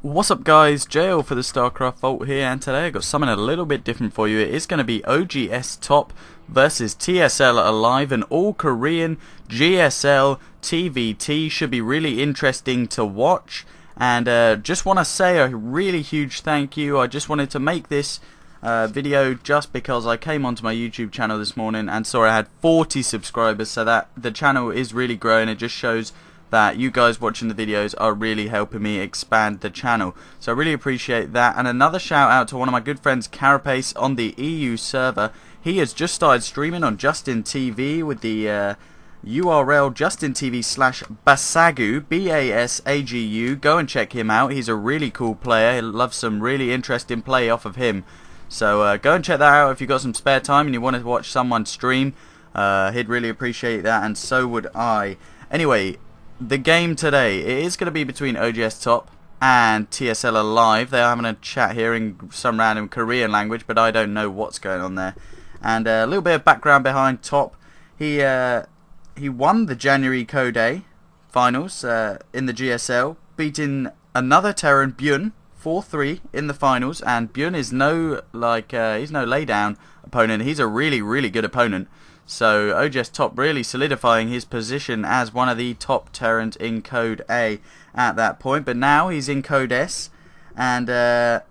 What's up guys, JL for the StarCraft Vault here, and today I got something a little bit different for you. It is going to be oGsTop versus TSL aLive, an all-Korean GSL TvT. Should be really interesting to watch, and just want to say a really huge thank you. I just wanted to make this video just because I came onto my YouTube channel this morning and saw I had 40 subscribers, so that the channel is really growing. It just shows that you guys watching the videos are really helping me expand the channel, so I really appreciate that. And another shout out to one of my good friends, Carapace, on the EU server. He has just started streaming on Justin TV with the URL justintv/basagu, BASAGU. Go and check him out. He's a really cool player. I love some really interesting play off of him, so go and check that out if you've got some spare time and you want to watch someone stream. He'd really appreciate that, and so would I. Anyway, the game today, it is going to be between oGsTop and TSL aLive. They're having a chat here in some random Korean language, but I don't know what's going on there. And a little bit of background behind Top. He won the January Code A finals in the GSL, beating another Terran, Bjorn, 4-3 in the finals. And Bjorn is no he's no laydown opponent. He's a really good opponent. So oGsTop really solidifying his position as one of the top Terrans in Code A at that point. But now he's in Code S, and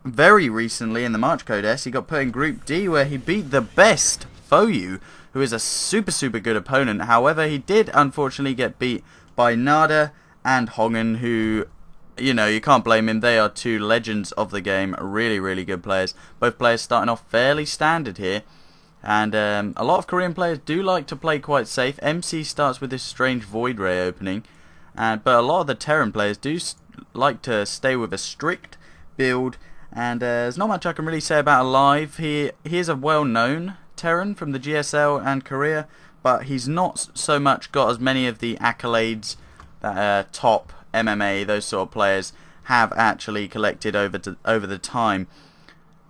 very recently in the March Code S he got put in Group D, where he beat the best Foyu, who is a super good opponent. However, he did unfortunately get beat by Nada and Hongen, who, you know, you can't blame him. They are two legends of the game, really good players. Both players starting off fairly standard here. And a lot of Korean players do like to play quite safe. MC starts with this strange Void Ray opening, but a lot of the Terran players do like to stay with a strict build. And there's not much I can really say about aLive. He is a well-known Terran from the GSL and Korea, but he's not so much got as many of the accolades that Top, MMA, those sort of players have actually collected over the time.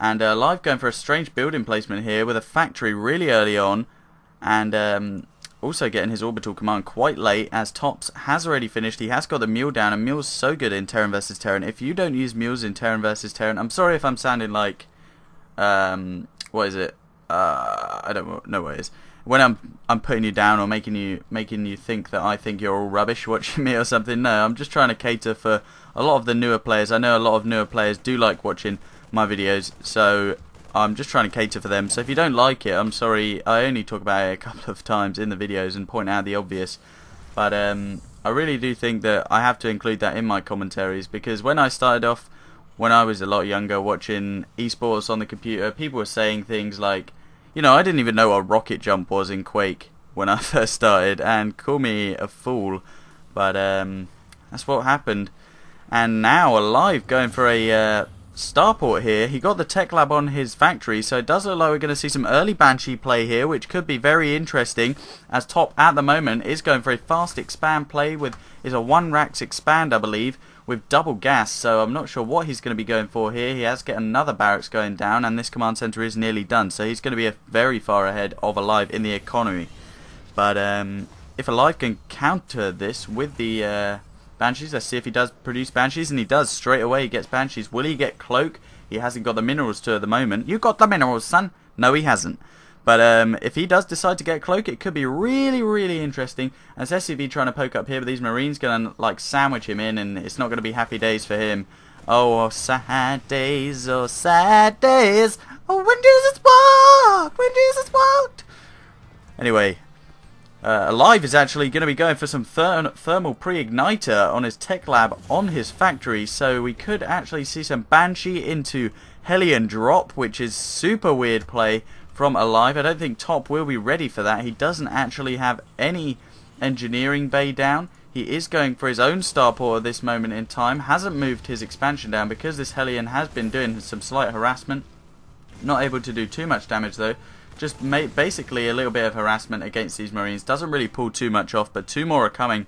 And aLive going for a strange building placement here with a factory really early on, and also getting his orbital command quite late, as Tops has already finished. He has got the mule down, and mule's so good in Terran versus Terran. If you don't use mules in Terran versus Terran, I'm sorry if I'm sounding like what is it? I don't know what it is. When I'm putting you down or making you think that I think you're all rubbish watching me or something. No, I'm just trying to cater for a lot of the newer players. I know a lot of newer players do like watching my videos, so I'm just trying to cater for them. So if you don't like it, I'm sorry. I only talk about it a couple of times in the videos and point out the obvious, but I really do think that I have to include that in my commentaries, because when I started off, when I was a lot younger, watching esports on the computer, people were saying things like, you know, I didn't even know what rocket jump was in Quake when I first started, and call me a fool, but that's what happened. And now aLive going for a starport here. He got the tech lab on his factory, so it does look like we're going to see some early Banshee play here, which could be very interesting, as Top at the moment is going for a fast expand play with a 1-racks expand, I believe, with double gas. So I'm not sure what he's going to be going for here. He has got another barracks going down, and this command center is nearly done, so he's going to be very far ahead of aLive in the economy. But if aLive can counter this with the Banshees, let's see if he does produce Banshees, and he does straight away. He gets Banshees. Will he get Cloak? He hasn't got the minerals to at the moment. You got the minerals, son. No, he hasn't. But if he does decide to get Cloak, it could be really interesting. As SCV trying to poke up here, but these Marines going to like sandwich him in, and it's not going to be happy days for him. Oh, sad days, oh sad days. Oh, when Jesus walked. Anyway, aLive is actually going to be going for some thermal pre-igniter on his tech lab on his factory, so we could actually see some Banshee into Hellion drop, which is super weird play from aLive. I don't think Top will be ready for that. He doesn't actually have any engineering bay down. He is going for his own starport at this moment in time. Hasn't moved his expansion down because this Hellion has been doing some slight harassment. Not able to do too much damage though. Just basically a little bit of harassment against these Marines. Doesn't really pull too much off, but 2 more are coming.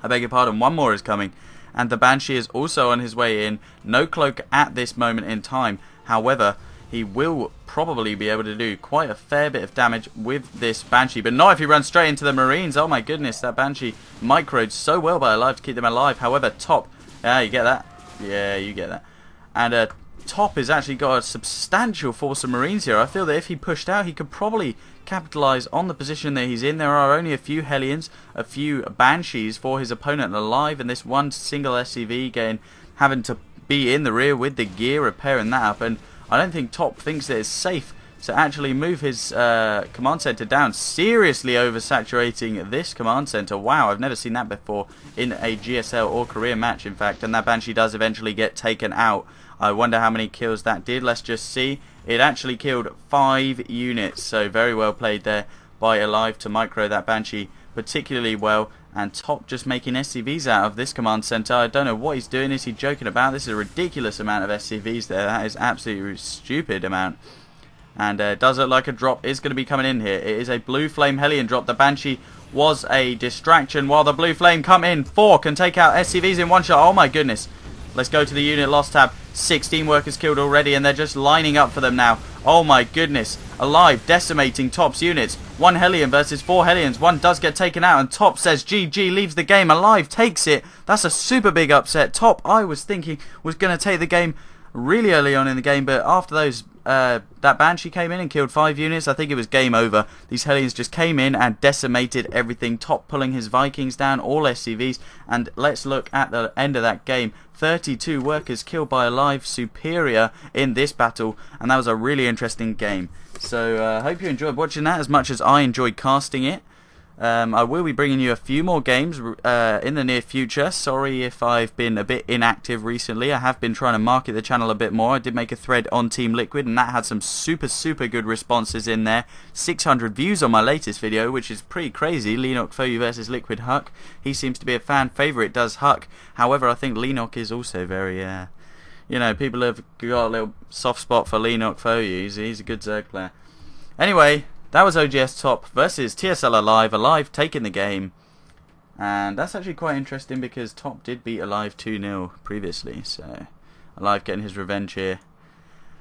I beg your pardon, 1 more is coming. And the Banshee is also on his way in. No Cloak at this moment in time. However, he will probably be able to do quite a fair bit of damage with this Banshee. But not if he runs straight into the Marines. Oh my goodness, that Banshee microed so well by aLive to keep them alive. However, Top, you get that? Yeah, you get that. And Top has actually got a substantial force of Marines here. I feel that if he pushed out, he could probably capitalise on the position that he's in. There are only a few Hellions, a few Banshees for his opponent alive, and this one single SCV having to be in the rear with the gear, repairing that up. And I don't think Top thinks that it's safe to actually move his command center down, seriously oversaturating this command center. Wow, I've never seen that before in a GSL or Korea match, in fact. And that Banshee does eventually get taken out. I wonder how many kills that did. Let's just see. It actually killed 5 units, so very well played there by aLive to micro that Banshee particularly well. And Top just making SCVs out of this command center. I don't know what he's doing. Is he joking about? This is a ridiculous amount of SCVs there. That is absolutely stupid amount. And it does look like a drop is going to be coming in here. It is a Blue Flame Hellion drop. The Banshee was a distraction while the Blue Flame come in. 4 can take out SCVs in one shot. Oh my goodness. Let's go to the unit loss tab. 16 workers killed already, and they're just lining up for them now. Oh my goodness. aLive decimating Top's units. 1 Hellion versus 4 Hellions. 1 does get taken out, and Top says GG, leaves the game. aLive takes it. That's a super big upset. Top, I was thinking, was going to take the game really early on in the game, but after those that Banshee came in and killed 5 units, I think it was game over. These Hellions just came in and decimated everything. Top pulling his Vikings down, all SCVs, and let's look at the end of that game. 32 workers killed by aLive, superior in this battle, and that was a really interesting game. So I hope you enjoyed watching that as much as I enjoyed casting it. I will be bringing you a few more games in the near future. Sorry if I've been a bit inactive recently. I have been trying to market the channel a bit more. I did make a thread on Team Liquid, and that had some super good responses in there. 600 views on my latest video, which is pretty crazy. Lenok Foyu versus Liquid Huck. He seems to be a fan favourite, does Huck. However, I think Lenok is also very, you know, people have got a little soft spot for Lenok Foyu. He's a good Zerg player. Anyway, that was oGsTop versus TSL aLive. aLive taking the game. And that's actually quite interesting because Top did beat aLive 2-0 previously. So aLive getting his revenge here.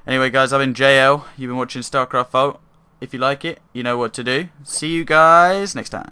Anyway guys, I've been JL. You've been watching StarCraft Vault. If you like it, you know what to do. See you guys next time.